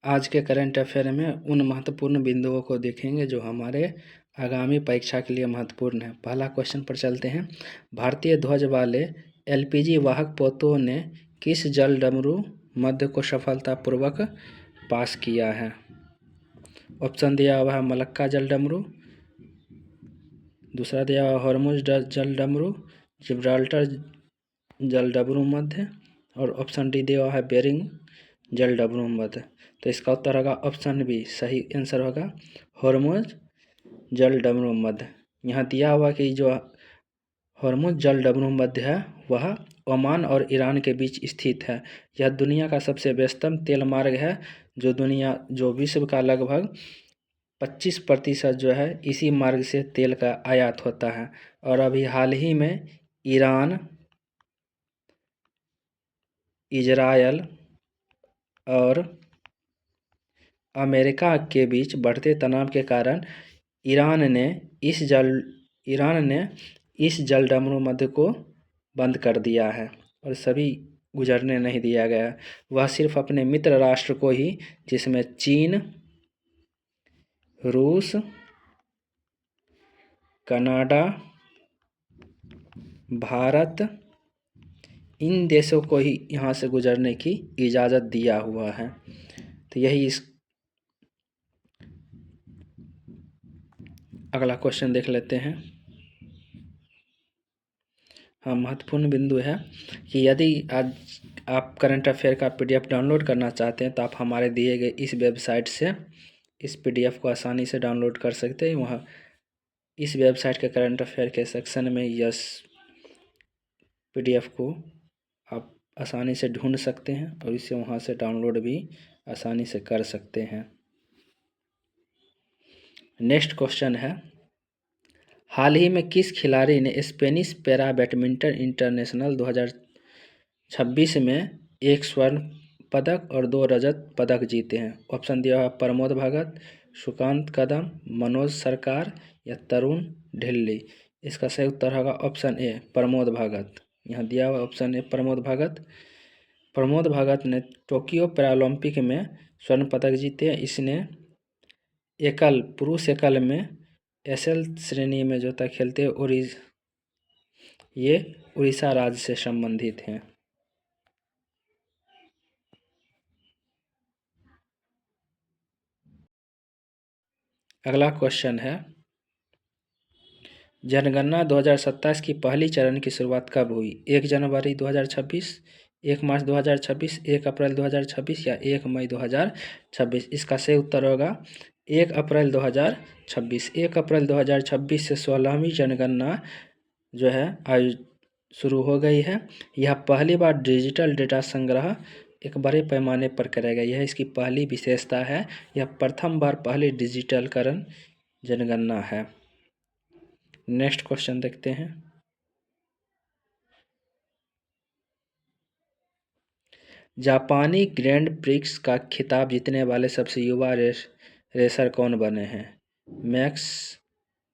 आज के current affair में उन महत्वपूर्ण बिंदुओं को देखेंगे जो हमारे आगामी परीक्षा के लिए महत्वपूर्ण है। पहला क्वेश्चन पर चलते हैं। भारतीय ध्वज वाले एलपीजी वाहक पोतों ने किस जल डमरू मध्य को सफलतापूर्वक पास किया है? ऑप्शन दिया हुआ है मलक्का जल डमरू, दूसरा दिया हुआ है हॉर्मुज जल डमरू, जिब्राल्टर जल डमरू मध्य, और ऑप्शन डी दिया हुआ है बेरिंग जल डमरू मध्य। तो इसका उत्तर होगा ऑप्शन बी, सही आंसर होगा हॉर्मुज जल डमरू मध्य। यहाँ दिया हुआ कि जो हॉर्मुज जल डमरू मध्य है वह ओमान और ईरान के बीच स्थित है। यह दुनिया का सबसे व्यस्तम तेल मार्ग है जो विश्व का लगभग 25% जो है इसी मार्ग से तेल का आयात होता है। और अभी हाल ही में ईरान, इजरायल और अमेरिका के बीच बढ़ते तनाव के कारण ईरान ने इस जल डमरू मध्य को बंद कर दिया है और सभी गुजरने नहीं दिया गया। वह सिर्फ अपने मित्र राष्ट्र को ही, जिसमें चीन, रूस, कनाडा, भारत, इन देशों को ही यहाँ से गुजरने की इजाज़त दिया हुआ है। तो यही इस अगला क्वेश्चन देख लेते हैं। हाँ, महत्वपूर्ण बिंदु है कि यदि आज आप करंट अफेयर का पीडीएफ डाउनलोड करना चाहते हैं तो आप हमारे दिए गए इस वेबसाइट से इस पीडीएफ को आसानी से डाउनलोड कर सकते हैं। वहाँ इस वेबसाइट के करंट अफेयर के सेक्शन में यस पीडीएफ को आप आसानी से ढूंढ सकते हैं और इसे वहाँ से डाउनलोड भी आसानी से कर सकते हैं। नेक्स्ट क्वेश्चन है, हाल ही में किस खिलाड़ी ने स्पेनिश पैरा बैडमिंटन इंटरनेशनल 2026 में 1 स्वर्ण पदक और 2 रजत पदक जीते हैं? ऑप्शन दिया हुआ प्रमोद भगत, सुकांत कदम, मनोज सरकार या तरुण ढिल्ली। इसका सही उत्तर होगा ऑप्शन ए, प्रमोद भगत। यहाँ दिया हुआ ऑप्शन ए, प्रमोद भगत। प्रमोद भगत ने टोक्यो पैरालंपिक में स्वर्ण पदक जीते हैं। इसने पुरुष एकल में एसएल श्रेणी में जो था खेलते हैं ये उड़ीसा राज्य से संबंधित हैं। अगला क्वेश्चन है, जनगणना 2027 की पहली चरण की शुरुआत कब हुई? 1 जनवरी 2026, 1 मार्च 2026, 1 अप्रैल 2026 या 1 मई 2026? इसका सही उत्तर होगा 1 अप्रैल 2026। 1 अप्रैल 2026 से 16वीं जनगणना जो है शुरू हो गई है। यह पहली बार डिजिटल डेटा संग्रह एक बड़े पैमाने पर करेगा। यह इसकी पहली विशेषता है। यह प्रथम बार पहली डिजिटलकरण जनगणना है। नेक्स्ट क्वेश्चन देखते हैं। जापानी ग्रैंड प्रिक्स का खिताब जीतने वाले सबसे युवा रेसर कौन बने हैं? Max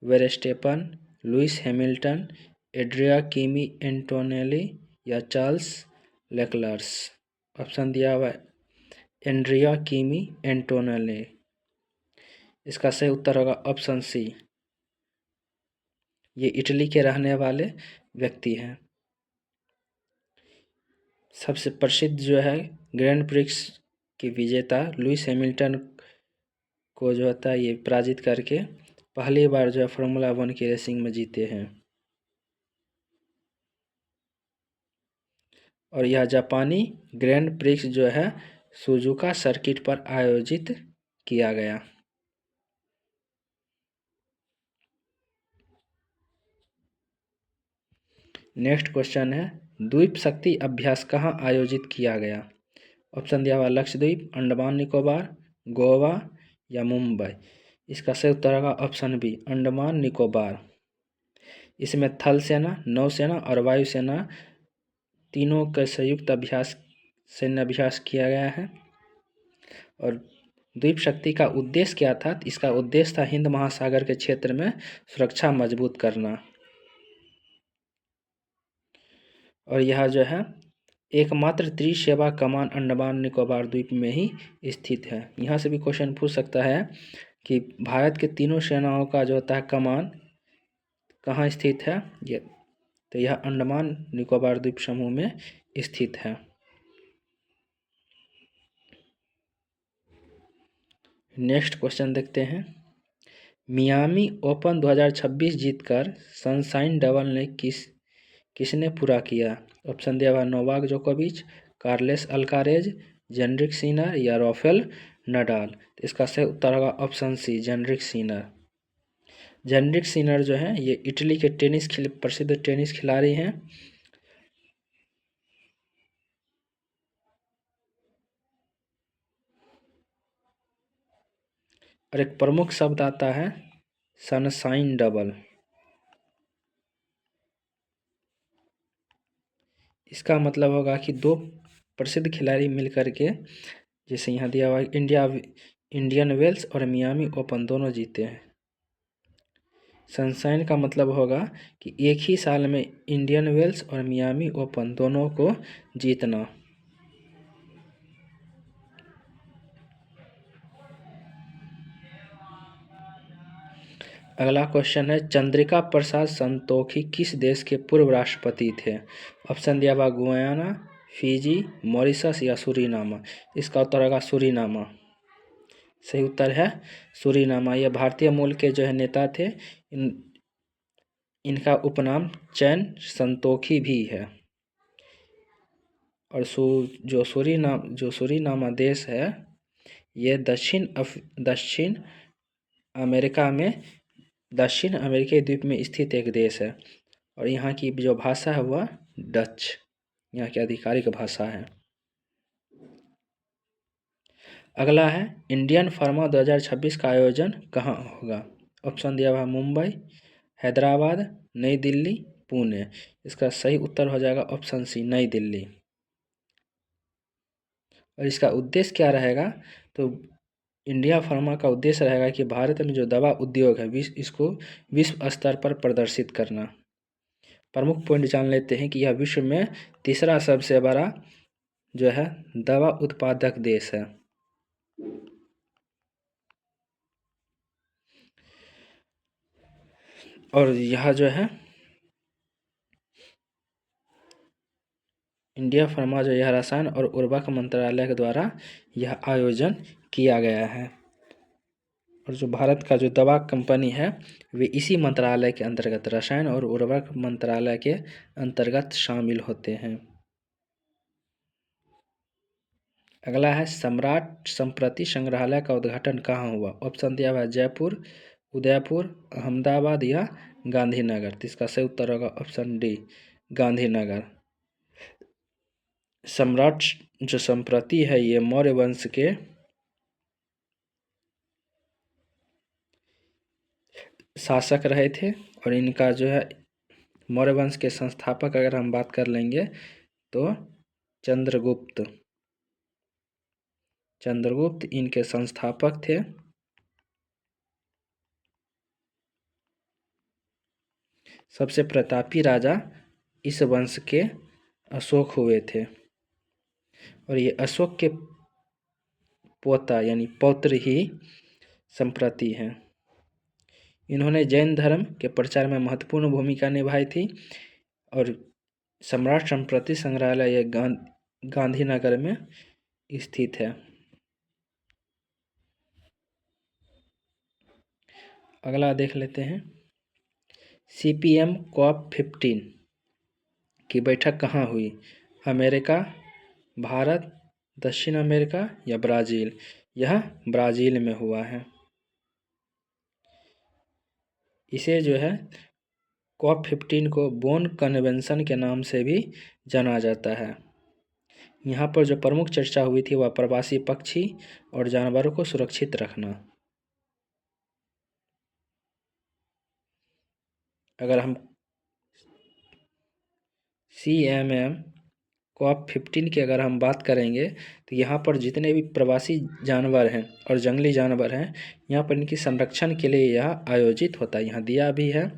Verstappen, Lewis Hamilton, Adria Kimi Antonelli या चार्ल्स लेक्लर्स? ऑप्शन दिया हुआ है एंड्रिया किमी एंटोनेली। इसका सही उत्तर होगा ऑप्शन सी, ये इटली के रहने वाले व्यक्ति हैं। सबसे प्रसिद्ध जो है ग्रैंड प्रिक्स की विजेता लुइस हैमिल्टन को जो होता है ये पराजित करके पहली बार जो है फार्मूला 1 की रेसिंग में जीते हैं। और यह जापानी ग्रैंड प्रिक्स जो है सुजुका सर्किट पर आयोजित किया गया। नेक्स्ट क्वेश्चन है, द्वीप शक्ति अभ्यास कहाँ आयोजित किया गया? ऑप्शन दिया हुआ लक्षद्वीप, अंडमान निकोबार, गोवा या मुंबई। इसका सही उत्तर होगा ऑप्शन बी, अंडमान निकोबार। इसमें थल सेना, नौसेना और वायुसेना तीनों का संयुक्त सैन्य अभ्यास किया गया है। और द्वीप शक्ति का उद्देश्य क्या था? इसका उद्देश्य था हिंद महासागर के क्षेत्र में सुरक्षा मजबूत करना। और यह जो है एकमात्र त्रिसेवा कमान अंडमान निकोबार द्वीप में ही स्थित है। यहाँ से भी क्वेश्चन पूछ सकता है कि भारत के तीनों सेनाओं का जो होता है कमान कहाँ स्थित है, ये तो यह अंडमान निकोबार द्वीप समूह में स्थित है। नेक्स्ट क्वेश्चन देखते हैं। मियामी ओपन 2026 जीतकर सनशाइन डबल ने किसने पूरा किया? ऑप्शन दिया हुआ नोवाक जोकोविच, कार्लेस अल्कारेज, जेनरिक सिनर या राफेल नडाल। इसका सही उत्तर होगा option C, Jannik Sinner. Jannik Sinner जो है ये इटली के प्रसिद्ध टेनिस खिलाड़ी हैं। और एक प्रमुख शब्द आता है सनशाइन डबल। इसका मतलब होगा कि दो प्रसिद्ध खिलाड़ी मिलकर के, जैसे यहाँ दिया हुआ इंडियन वेल्स और मियामी ओपन दोनों जीते हैं। सनशाइन का मतलब होगा कि एक ही साल में इंडियन वेल्स और मियामी ओपन दोनों को जीतना। अगला क्वेश्चन है, चंद्रिका प्रसाद संतोखी किस देश के पूर्व राष्ट्रपति थे? ऑप्शन दिया हुआ गुयाना, फिजी, मॉरिशस या सूरीनामा। इसका उत्तर होगा सूरीनामा। सही उत्तर है सूरीनामा। यह भारतीय मूल के जो है नेता थे। इनका उपनाम चैन संतोखी भी है। और जो सूरीनामा देश है ये दक्षिण अमेरिकी द्वीप में स्थित एक देश है। और यहाँ की जो भाषा है वह डच यहाँ की आधिकारिक भाषा है। अगला है, इंडियन फार्मा 2026 का आयोजन कहाँ होगा? ऑप्शन दिया हुआ मुंबई, हैदराबाद, नई दिल्ली, पुणे। इसका सही उत्तर हो जाएगा ऑप्शन सी, नई दिल्ली। और इसका उद्देश्य क्या रहेगा? तो इंडिया फार्मा का उद्देश्य रहेगा कि भारत में जो दवा उद्योग है इसको विश्व स्तर पर प्रदर्शित करना। प्रमुख पॉइंट जान लेते हैं कि यह विश्व में तीसरा सबसे बड़ा जो है दवा उत्पादक देश है। और यह जो है इंडिया फार्मा जो यह रसायन और उर्वरक मंत्रालय के द्वारा यह आयोजन किया गया है। और जो भारत का जो दवा कंपनी है वे इसी मंत्रालय के अंतर्गत, रसायन और उर्वरक मंत्रालय के अंतर्गत शामिल होते हैं। अगला है, सम्राट संप्रति संग्रहालय का उद्घाटन कहाँ हुआ? ऑप्शन दिया हुआ है जयपुर, उदयपुर, अहमदाबाद या गांधीनगर। तो इसका सही उत्तर होगा ऑप्शन डी, गांधीनगर। सम्राट जो संप्रति है ये मौर्य वंश के शासक रहे थे। और इनका जो है मौर्य वंश के संस्थापक अगर हम बात कर लेंगे तो चंद्रगुप्त इनके संस्थापक थे। सबसे प्रतापी राजा इस वंश के अशोक हुए थे। और ये अशोक के पोता यानी पौत्र ही संप्रति हैं। इन्होंने जैन धर्म के प्रचार में महत्वपूर्ण भूमिका निभाई थी। और सम्राट संप्रति संग्रहालय गांधीनगर में स्थित है। अगला देख लेते हैं, CPM COP15 की बैठक कहाँ हुई? अमेरिका, भारत, दक्षिण अमेरिका या ब्राज़ील। यह ब्राज़ील में हुआ है। इसे जो है COP15 को बोन कन्वेंशन के नाम से भी जाना जाता है। यहाँ पर जो प्रमुख चर्चा हुई थी वह प्रवासी पक्षी और जानवरों को सुरक्षित रखना। अगर हम CMM COP15 की अगर हम बात करेंगे तो यहाँ पर जितने भी प्रवासी जानवर हैं और जंगली जानवर हैं यहाँ पर इनकी संरक्षण के लिए यह आयोजित होता है। यहाँ दिया भी है,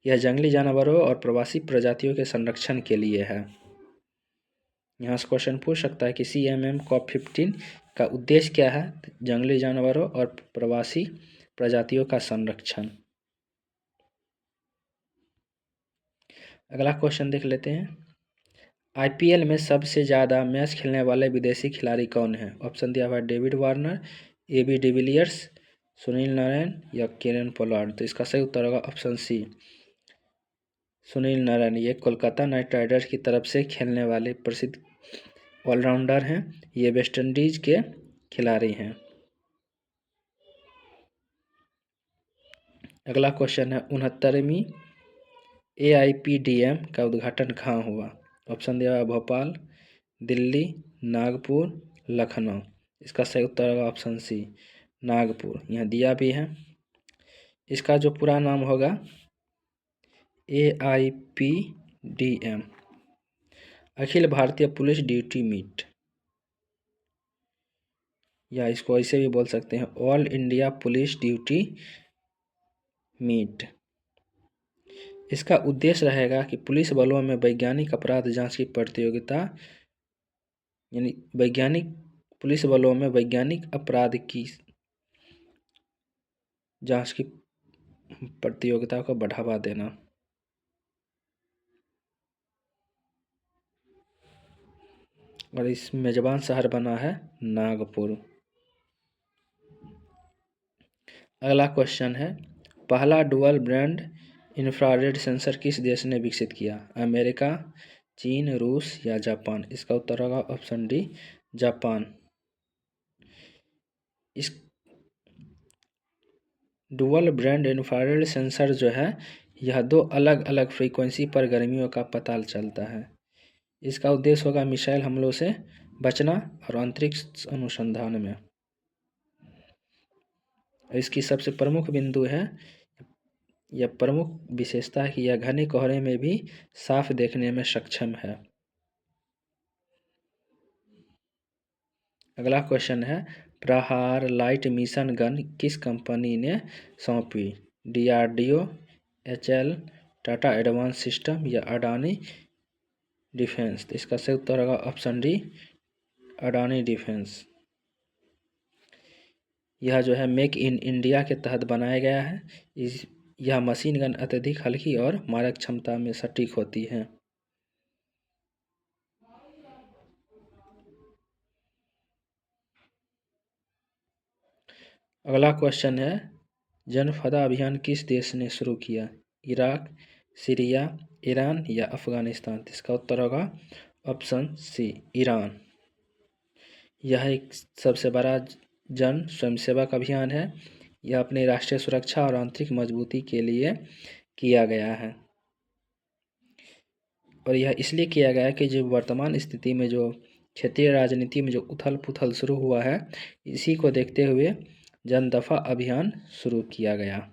यह जंगली जानवरों और प्रवासी प्रजातियों के संरक्षण के लिए है। यहाँ से क्वेश्चन पूछ सकता है कि CMM COP15 का उद्देश्य क्या है? जंगली जानवरों और प्रवासी प्रजातियों का संरक्षण। अगला क्वेश्चन देख लेते हैं। IPL में सबसे ज़्यादा मैच खेलने वाले विदेशी खिलाड़ी कौन हैं? ऑप्शन दिया हुआ है David Warner, AB de Villiers, Sunil Narayan या केरन पोलार्ड। तो इसका सही उत्तर होगा ऑप्शन सी, सुनील नारायण। ये कोलकाता नाइट राइडर्स की तरफ से खेलने वाले प्रसिद्ध ऑलराउंडर हैं। ये वेस्ट इंडीज के खिलाड़ी हैं। अगला क्वेश्चन है 69वीं AIPDM का उद्घाटन कहाँ हुआ? ऑप्शन दिया हुआ है भोपाल, दिल्ली, नागपुर, लखनऊ। इसका सही उत्तर होगा ऑप्शन सी, नागपुर। यहाँ दिया भी है। इसका जो पूरा नाम होगा AIPDM, Akhil Bharatiya police duty meet, या इसको ऐसे भी बोल सकते हैं all India police duty meet. इसका उद्देश्य रहेगा कि पुलिस बलों में वैज्ञानिक अपराध जांच की प्रतियोगिता, यानी पुलिस बलों में वैज्ञानिक अपराध की जांच की प्रतियोगिता को बढ़ावा देना। और इस मेजबान शहर बना है नागपुर। अगला क्वेश्चन है पहला डुअल बैंड इंफ्रारेड सेंसर किस देश ने विकसित किया? अमेरिका, चीन, रूस या जापान। इसका उत्तर होगा ऑप्शन डी, जापान। इस डुअल बैंड इंफ्रारेड सेंसर जो है यह दो अलग अलग फ्रीक्वेंसी पर गर्मियों का पता चलता है। इसका उद्देश्य होगा मिसाइल हमलों से बचना और अंतरिक्ष अनुसंधान में। इसकी सबसे प्रमुख बिंदु है, यह प्रमुख विशेषता है कि यह घने कोहरे में भी साफ देखने में सक्षम है। अगला क्वेश्चन है प्रहार लाइट मिशन गन किस कंपनी ने सौंपी? DRDO, HAL, Tata advance system या अडानी डिफेंस। तो इसका सही उत्तर होगा ऑप्शन डी, अडानी डिफेंस। यह जो है मेक इन इंडिया के तहत बनाया गया है। यह मशीन गन अत्यधिक हल्की और मारक क्षमता में सटीक होती है। अगला क्वेश्चन है जनफदा अभियान किस देश ने शुरू किया? इराक, सीरिया, ईरान या अफगानिस्तान। इसका उत्तर होगा ऑप्शन सी, ईरान। यह एक सबसे बड़ा जन स्वयंसेवक अभियान है। यह अपनी राष्ट्रीय सुरक्षा और आंतरिक मजबूती के लिए किया गया है। और यह इसलिए किया गया है कि जो वर्तमान स्थिति में जो क्षेत्रीय राजनीति में जो उथल पुथल शुरू हुआ है, इसी को देखते हुए जन दफा अभियान शुरू किया गया।